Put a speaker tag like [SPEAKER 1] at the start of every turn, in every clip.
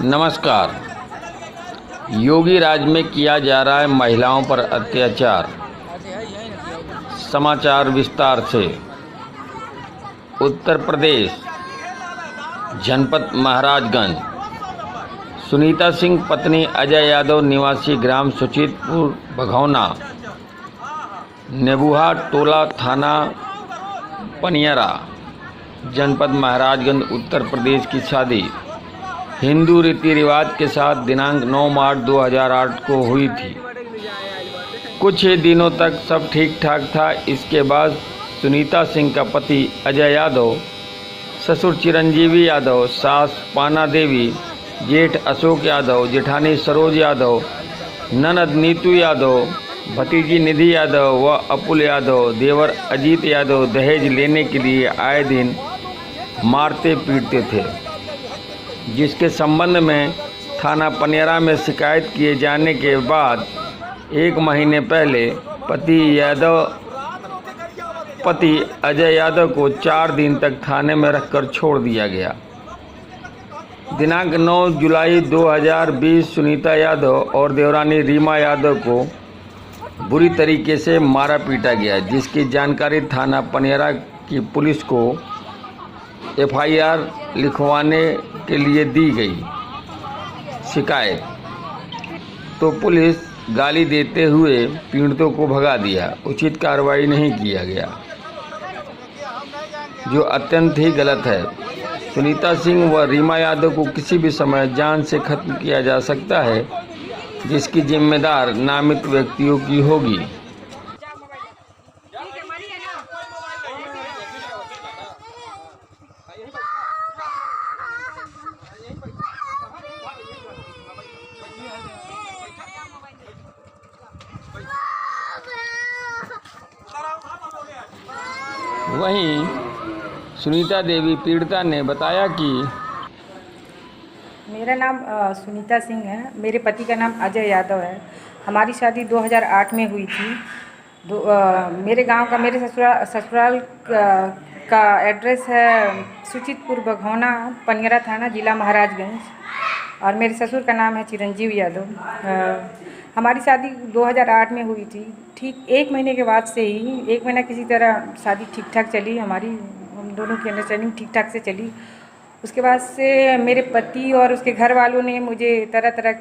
[SPEAKER 1] नमस्कार। योगी राज में किया जा रहा है महिलाओं पर अत्याचार। समाचार विस्तार से। उत्तर प्रदेश, जनपद महाराजगंज। सुनीता सिंह पत्नी अजय यादव निवासी ग्राम सुचितपुर भगौना, नेबुहा टोला, थाना पनियरा, जनपद महाराजगंज, उत्तर प्रदेश की शादी हिंदू रीति रिवाज के साथ दिनांक 9 मार्च 2008 को हुई थी। कुछ ही दिनों तक सब ठीक ठाक था। इसके बाद सुनीता सिंह का पति अजय यादव, ससुर चिरंजीवी यादव, सास पाना देवी, जेठ अशोक यादव, जेठानी सरोज यादव, ननद नीतू यादव, भतीजी निधि यादव व अपुल यादव, देवर अजीत यादव दहेज लेने के लिए आए दिन मारते पीटते थे, जिसके संबंध में थाना पनियरा में शिकायत किए जाने के बाद 1 महीने पहले पति अजय यादव को 4 दिन तक थाने में रखकर छोड़ दिया गया। दिनांक 9 जुलाई 2020 सुनीता यादव और देवरानी रीमा यादव को बुरी तरीके से मारा पीटा गया, जिसकी जानकारी थाना पनियरा की पुलिस को FIR लिखवाने के लिए दी गई। शिकायत तो पुलिस गाली देते हुए पीड़ितों को भगा दिया। उचित कार्रवाई नहीं किया गया, जो अत्यंत ही गलत है। सुनीता सिंह व रीमा यादव को किसी भी समय जान से खत्म किया जा सकता है, जिसकी जिम्मेदार नामित व्यक्तियों की होगी। वहीं सुनीता देवी पीड़िता ने बताया कि
[SPEAKER 2] मेरा नाम सुनीता सिंह है। मेरे पति का नाम अजय यादव है। हमारी शादी 2008 में हुई थी। मेरे गांव का, मेरे ससुराल का एड्रेस है सुचितपुर भगौना, पनियरा थाना, जिला महाराजगंज, और मेरे ससुर का नाम है चिरंजीवी यादव। हमारी शादी 2008 में हुई थी। ठीक 1 महीने के बाद से ही, 1 महीना किसी तरह शादी ठीक ठाक चली हमारी, हम दोनों की अंडरस्टैंडिंग ठीक ठाक से चली। उसके बाद से मेरे पति और उसके घर वालों ने मुझे तरह तरह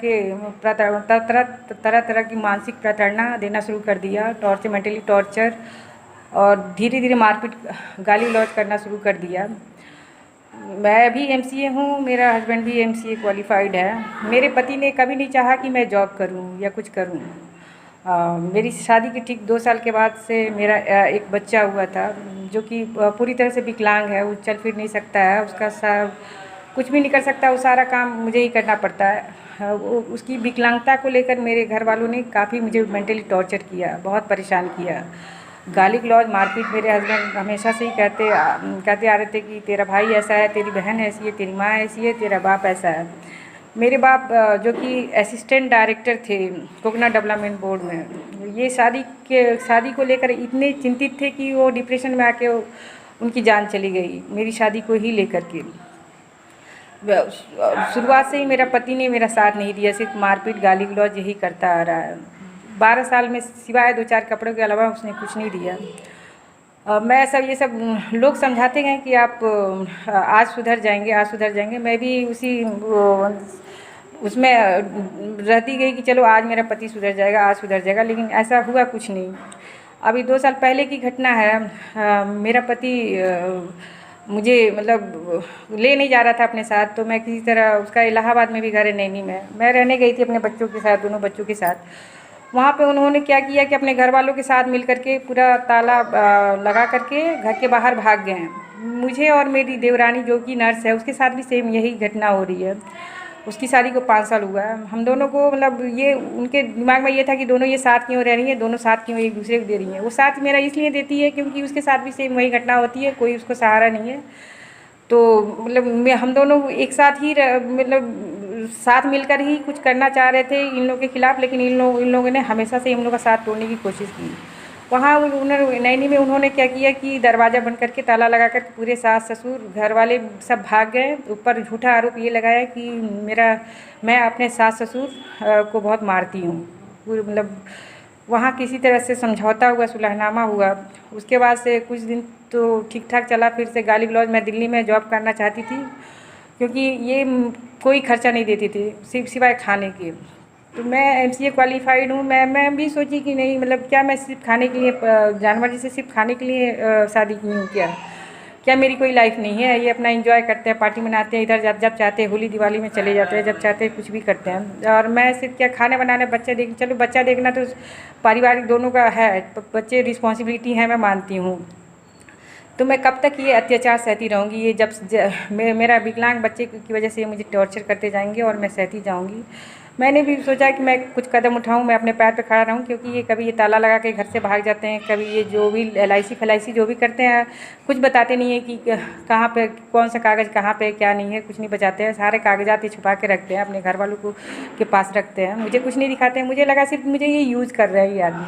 [SPEAKER 2] की मानसिक प्रताड़ना देना शुरू कर दिया। टॉर्चर, मेंटली टॉर्चर, और धीरे धीरे मारपीट, गाली गलौज करना शुरू कर दिया। मैं भी MCA हूँ, मेरा हस्बैंड भी MCA क्वालिफाइड है। मेरे पति ने कभी नहीं चाहा कि मैं जॉब करूँ या कुछ करूँ। मेरी शादी के ठीक 2 साल के बाद से मेरा एक बच्चा हुआ था, जो कि पूरी तरह से विकलांग है। वो चल फिर नहीं सकता है, उसका कुछ भी नहीं कर सकता, वो सारा काम मुझे ही करना पड़ता है। उसकी विकलांगता को लेकर मेरे घर वालों ने काफ़ी मुझे मेंटली टॉर्चर किया, बहुत परेशान किया। गाली गलौज, मारपीट। मेरे हस्बैंड हमेशा से ही कहते आ रहे थे कि तेरा भाई ऐसा है, तेरी बहन ऐसी है, तेरी माँ ऐसी है, तेरा बाप ऐसा है। मेरे बाप जो कि असिस्टेंट डायरेक्टर थे कोकोनट डेवलपमेंट बोर्ड में, ये शादी को लेकर इतने चिंतित थे कि वो डिप्रेशन में आके उनकी जान चली गई, मेरी शादी को ही लेकर के। शुरुआत से ही मेरा पति ने मेरा साथ नहीं दिया, सिर्फ मारपीट, गाली गलौज यही करता आ रहा है। 12 साल में सिवाय 2-4 कपड़ों के अलावा उसने कुछ नहीं दिया। मैं ये सब लोग समझाते गए कि आप आज सुधर जाएंगे। मैं भी उसमें रहती गई कि चलो आज मेरा पति सुधर जाएगा, लेकिन ऐसा हुआ कुछ नहीं। अभी 2 साल पहले की घटना है। मेरा पति मुझे ले नहीं जा रहा था अपने साथ, तो मैं किसी तरह, उसका इलाहाबाद में भी घर है, नैनी में, मैं रहने गई थी अपने बच्चों के साथ, दोनों बच्चों के साथ। वहाँ पे उन्होंने क्या किया कि अपने घर वालों के साथ मिल करके पूरा ताला लगा करके घर के बाहर भाग गए हैं। मुझे और मेरी देवरानी जो कि नर्स है, उसके साथ भी सेम यही घटना हो रही है। उसकी शादी को 5 साल हुआ है। हम दोनों को ये उनके दिमाग में ये था कि दोनों ये साथ क्यों रह रही हैं, दोनों साथ क्यों एक दूसरे को दे रही हैं। वो साथ मेरा इसलिए देती है क्योंकि उसके साथ भी सेम वही घटना होती है, कोई उसको सहारा नहीं है। तो हम दोनों एक साथ ही साथ मिलकर ही कुछ करना चाह रहे थे इन लोगों के खिलाफ, लेकिन इन लोगों ने हमेशा से इन लोगों का साथ तोड़ने की कोशिश की। वहाँ उन्होंने नैनी में उन्होंने क्या किया कि दरवाज़ा बंद करके ताला लगा कर पूरे सास ससुर घर वाले सब भाग गए। ऊपर झूठा आरोप ये लगाया कि मैं अपने सास ससुर को बहुत मारती हूँ। पूरे मतलब वहाँ किसी तरह से समझौता हुआ, सुलहनामा हुआ। उसके बाद से कुछ दिन तो ठीक ठाक चला, फिर से गाली गलौज। मैं दिल्ली में जॉब करना चाहती थी क्योंकि ये कोई खर्चा नहीं देते थे सिवाय खाने के। तो मैं एमसीए क्वालिफाइड हूँ। मैं भी सोची कि नहीं, मतलब क्या मैं सिर्फ खाने के लिए जानवर जैसे सिर्फ खाने के लिए शादी की हूँ क्या मेरी कोई लाइफ नहीं है? ये अपना एंजॉय करते हैं, पार्टी मनाते हैं, इधर जब चाहते हैं होली दिवाली में चले जाते हैं, जब चाहते हैं कुछ भी करते हैं। और मैं सिर्फ क्या खाना बनाना, चलो बच्चा देखना तो पारिवारिक दोनों का है, बच्चे रिस्पॉन्सिबिलिटी है, मैं मानती हूँ। तो मैं कब तक ये अत्याचार सहती रहूँगी? ये मेरा विकलांग बच्चे की वजह से मुझे टॉर्चर करते जाएंगे और मैं सहती जाऊँगी। मैंने भी सोचा कि मैं कुछ कदम उठाऊँ, मैं अपने पैर पे खड़ा रहूँ, क्योंकि ये कभी ये ताला लगा के घर से भाग जाते हैं, कभी ये जो भी LIC FLIC जो भी करते हैं कुछ बताते नहीं है कि कहाँ पे कौन सा कागज़ कहाँ पे क्या नहीं है, कुछ नहीं बताते हैं। सारे कागजात ये छुपा के रखते हैं, अपने घर वालों को के पास रखते हैं, मुझे कुछ नहीं दिखाते हैं। मुझे लगा सिर्फ मुझे ये यूज़ कर रहे हैं ये आदमी।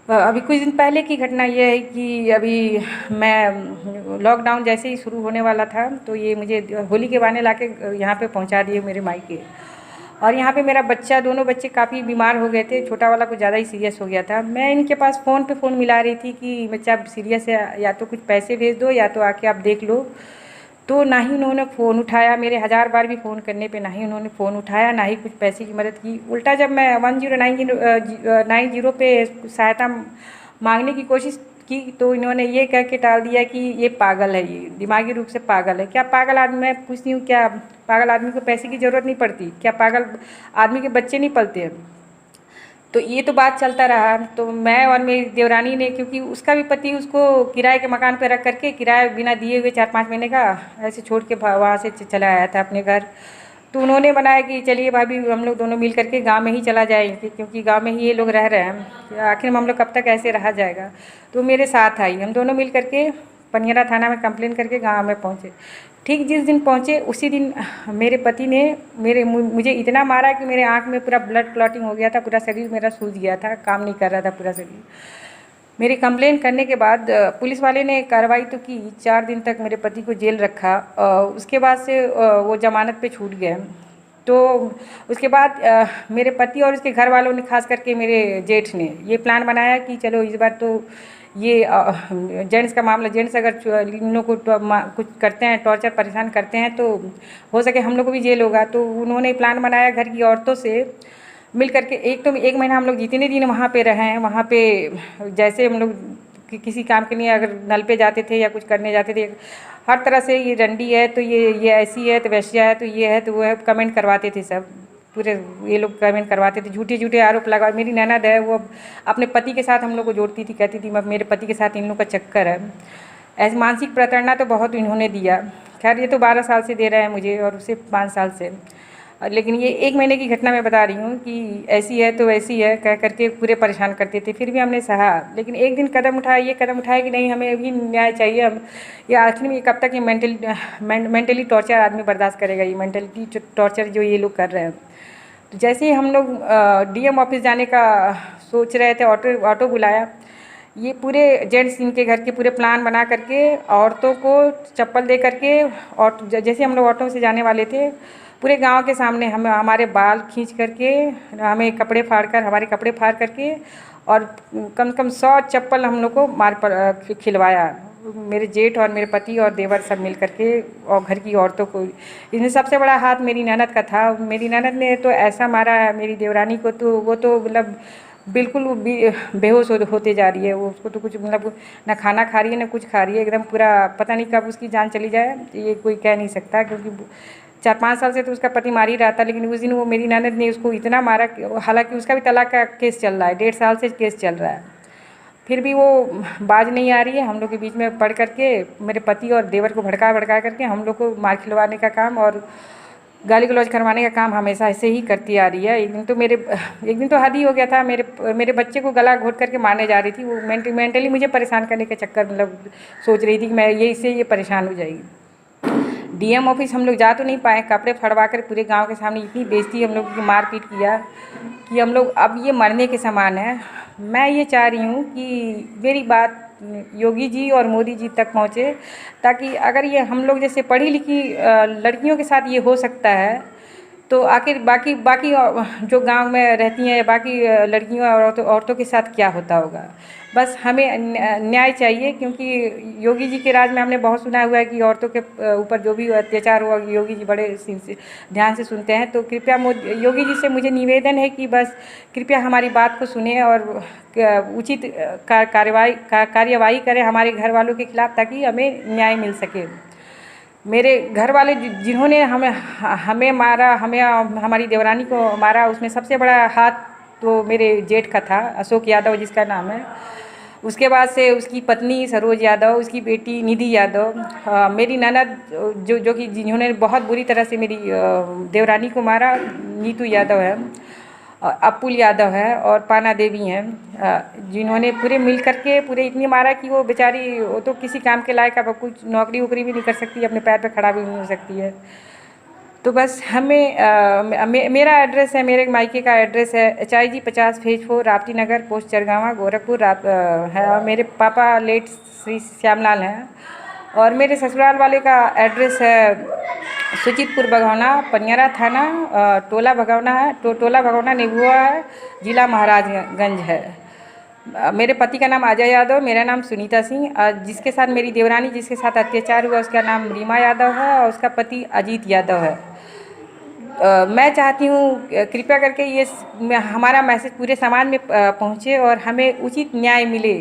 [SPEAKER 2] अभी कुछ दिन पहले की घटना ये है कि अभी मैं लॉकडाउन जैसे ही शुरू होने वाला था तो ये मुझे होली के बहाने लाके यहाँ पे पहुँचा दिए मेरे मायके। और यहाँ पे मेरा बच्चा, दोनों बच्चे काफ़ी बीमार हो गए थे, छोटा वाला कुछ ज़्यादा ही सीरियस हो गया था। मैं इनके पास फ़ोन पे फ़ोन मिला रही थी कि बच्चा सीरियस है, या तो कुछ पैसे भेज दो या तो आके आप देख लो। तो ना ही उन्होंने फ़ोन उठाया, मेरे 1000 बार भी फ़ोन करने पे ना ही उन्होंने फ़ोन उठाया, ना ही कुछ पैसे की मदद की। उल्टा जब मैं 1090 पे सहायता मांगने की कोशिश की तो इन्होंने ये कह के टाल दिया कि ये पागल है, ये दिमागी रूप से पागल है। क्या पागल आदमी, मैं पूछती हूँ, क्या पागल आदमी को पैसे की ज़रूरत नहीं पड़ती? क्या पागल आदमी के बच्चे नहीं पलते हैं? तो ये तो बात चलता रहा। तो मैं और मेरी देवरानी ने, क्योंकि उसका भी पति उसको किराए के मकान पे रख करके, किराया बिना दिए हुए 4-5 महीने का ऐसे छोड़ के वहाँ से चला आया था अपने घर। तो उन्होंने बनाया कि चलिए भाभी हम लोग दोनों मिल करके गांव में ही चला जाएंगे, क्योंकि गांव में ही ये लोग रह रहे हैं, आखिर में हम लोग कब तक ऐसे रहा जाएगा। तो मेरे साथ आई, हम दोनों मिल करके पनियरा थाना में कंप्लेन करके गाँव में पहुँचे। ठीक जिस दिन पहुँचे उसी दिन मेरे पति ने मुझे इतना मारा कि मेरे आँख में पूरा ब्लड क्लॉटिंग हो गया था, पूरा शरीर मेरा सूज गया था, काम नहीं कर रहा था पूरा शरीर। मेरी कंप्लेन करने के बाद पुलिस वाले ने कार्रवाई तो की, 4 दिन तक मेरे पति को जेल रखा। उसके बाद से वो जमानत पे छूट गए। तो उसके बाद मेरे पति और उसके घर वालों ने, खास करके मेरे जेठ ने, ये प्लान बनाया कि चलो इस बार तो ये जेंट्स का मामला, जेंट्स अगर इन लोग को कुछ करते हैं, टॉर्चर परेशान करते हैं, तो हो सके हम लोग को भी जेल होगा। तो उन्होंने प्लान बनाया घर की औरतों से मिल करके। एक महीना हम लोग जितने दिन वहाँ पे रहे हैं, वहाँ पे जैसे हम लोग किसी काम के लिए अगर नल पे जाते थे या कुछ करने जाते थे, हर तरह से ये रंडी है तो ये ऐसी है, तो वैश्या है, तो ये है, तो वो है, कमेंट करवाते थे सब पूरे। ये लोग कमेंट करवाते थे, झूठे झूठे आरोप लगा। मेरी ननद है, वो अपने पति के साथ हम लोग को जोड़ती थी, कहती थी मेरे पति के साथ इन लोग का चक्कर है। ऐसे मानसिक प्रताड़ना तो बहुत इन्होंने दिया। खैर ये तो 12 साल से दे रहे हैं मुझे, और उसे 5 साल से। लेकिन ये 1 महीने की घटना मैं बता रही हूँ कि ऐसी है तो वैसी है कह करके पूरे परेशान करते थे। फिर भी हमने सहा, लेकिन एक दिन कदम उठाया कि नहीं, हमें भी न्याय चाहिए। हम ये आखिर में कब तक ये मेंटली टॉर्चर आदमी बर्दाश्त करेगा? ये मेंटली टॉर्चर जो ये लोग कर रहे हैं। तो जैसे ही हम लोग DM ऑफिस जाने का सोच रहे थे, ऑटो बुलाया। ये पूरे जेंट्स इनके घर के पूरे प्लान बना करके औरतों को चप्पल दे करके, और जैसे हम लोग ऑटो से जाने वाले थे, पूरे गांव के सामने हमारे बाल खींच करके, हमारे कपड़े फाड़ करके, और कम से कम 100 चप्पल हम लोग को खिलवाया। मेरे जेठ और मेरे पति और देवर सब मिल करके, और घर की औरतों को। इसमें सबसे बड़ा हाथ मेरी ननद का था। मेरी ननद ने तो ऐसा मारा मेरी देवरानी को, तो वो तो मतलब बिल्कुल बेहोश होते जा रही है। वो उसको तो कुछ मतलब ना खाना खा रही है ना कुछ खा रही है, एकदम पूरा पता नहीं कब उसकी जान चली जाए, ये कोई कह नहीं सकता। क्योंकि 4-5 साल से तो उसका पति मार ही रहा था, लेकिन उस दिन वो मेरी ननद ने उसको इतना मारा, हालांकि उसका भी तलाक का केस चल रहा है, 1.5 साल से केस चल रहा है, फिर भी वो बाज नहीं आ रही है। हम लोग के बीच में पड़ करके मेरे पति और देवर को भड़का करके हम लोग को मार खिलवाने का काम और गाली गलौज करवाने का काम हमेशा ऐसे ही करती आ रही है। एक दिन तो हद ही हो गया था। मेरे बच्चे को गला घोट करके मारने जा रही थी। वो मेंटली मुझे परेशान करने के चक्कर मतलब सोच रही थी कि मैं ये इससे ये परेशान हो जाएगी। डीएम ऑफिस हम लोग जा तो नहीं पाए, कपड़े फड़वा कर पूरे गांव के सामने इतनी बेइज्जती हम लोग की मारपीट किया कि हम लोग अब ये मरने के समान है। मैं ये चाह रही हूँ कि मेरी बात योगी जी और मोदी जी तक पहुँचे, ताकि अगर ये हम लोग जैसे पढ़ी लिखी लड़कियों के साथ ये हो सकता है, तो आखिर बाकी बाकी जो गांव में रहती हैं या बाकी लड़कियों और औरतों के साथ क्या होता होगा। बस हमें न्याय चाहिए, क्योंकि योगी जी के राज में हमने बहुत सुना हुआ है कि औरतों के ऊपर जो भी अत्याचार हुआ योगी जी बड़े ध्यान से सुनते हैं। तो कृपया योगी जी से मुझे निवेदन है कि बस कृपया हमारी बात को सुने और उचित कार्यवाही करें हमारे घर वालों के खिलाफ़, ताकि हमें न्याय मिल सके। मेरे घर वाले जिन्होंने हमें मारा, हमें हमारी देवरानी को मारा, उसमें सबसे बड़ा हाथ तो मेरे जेठ का था, अशोक यादव जिसका नाम है। उसके बाद से उसकी पत्नी सरोज यादव, उसकी बेटी निधि यादव, मेरी ननद जो कि जिन्होंने बहुत बुरी तरह से मेरी देवरानी को मारा, नीतू यादव है, अपुल यादव है और पाना देवी हैं, जिन्होंने पूरे मिल करके पूरे इतनी मारा कि वो बेचारी, वो तो किसी काम के लायक, अब कुछ नौकरी वोकरी भी नहीं कर सकती, अपने पैर पे खड़ा भी नहीं हो सकती है। तो बस हमें मेरा एड्रेस है, मेरे मायके का एड्रेस है HIG 50 फेज 4 राप्ती नगर, पोस्ट चरगावा, गोरखपुर है। और मेरे पापा लेट श्री श्यामलाल हैं। और मेरे ससुराल वाले का एड्रेस है सुचितपुर भगौना, पनियारा थाना, टोला भगौना है, टोला भगौना नेबुआ है, जिला महाराजगंज है। मेरे पति का नाम अजय यादव, मेरा नाम सुनीता सिंह। जिसके साथ मेरी देवरानी जिसके साथ अत्याचार हुआ उसका नाम रीमा यादव है और उसका पति अजीत यादव है। मैं चाहती हूँ कृपया करके ये हमारा मैसेज पूरे समाज में पहुँचे और हमें उचित न्याय मिले,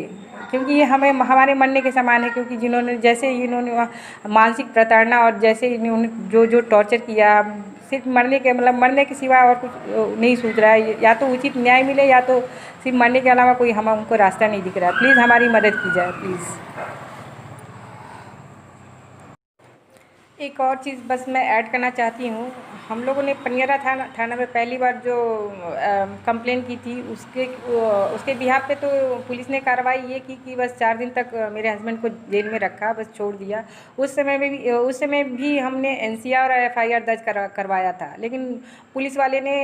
[SPEAKER 2] क्योंकि ये हमारे मरने के समान है। क्योंकि जिन्होंने जैसे इन्होंने मानसिक प्रताड़ना और जैसे इन्होंने जो टॉर्चर किया, सिर्फ मरने के सिवा और कुछ नहीं सूझ रहा है। या तो उचित न्याय मिले या तो सिर्फ मरने के अलावा कोई हमको रास्ता नहीं दिख रहा है। प्लीज़ हमारी मदद की जाए प्लीज़। एक और चीज़ बस मैं ऐड करना चाहती हूँ, हम लोगों ने पनियारा थाना में पहली बार जो कंप्लेन की थी उसके बिहाफ पे तो पुलिस ने कार्रवाई ये की कि बस 4 दिन तक मेरे हस्बैंड को जेल में रखा, बस छोड़ दिया। उस समय भी हमने NCR और FIR दर्ज करवाया था, लेकिन पुलिस वाले ने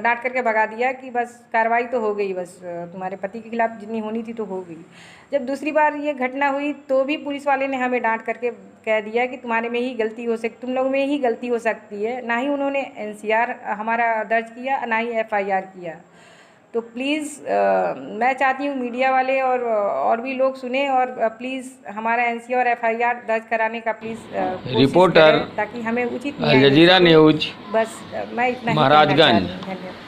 [SPEAKER 2] डांट करके भगा दिया कि बस कार्रवाई तो हो गई, बस तुम्हारे पति के खिलाफ जितनी होनी थी तो हो गई। जब दूसरी बार ये घटना हुई तो भी पुलिस वाले ने हमें डांट करके कह दिया कि तुम्हारे में ही गलती हो सकती, तुम लोगों में ही गलती हो सकती है। ना ही उन्होंने NCR हमारा दर्ज किया, ना ही FIR किया। तो प्लीज़ मैं चाहती हूँ मीडिया वाले और भी लोग सुने और प्लीज़ हमारा NCR और FIR दर्ज कराने का प्लीज़
[SPEAKER 1] रिपोर्टर
[SPEAKER 2] ताकि हमें उचित
[SPEAKER 1] अल जजीरा न्यूज
[SPEAKER 2] बस मैं इतना ही
[SPEAKER 1] महाराजगंज।
[SPEAKER 2] धन्यवाद।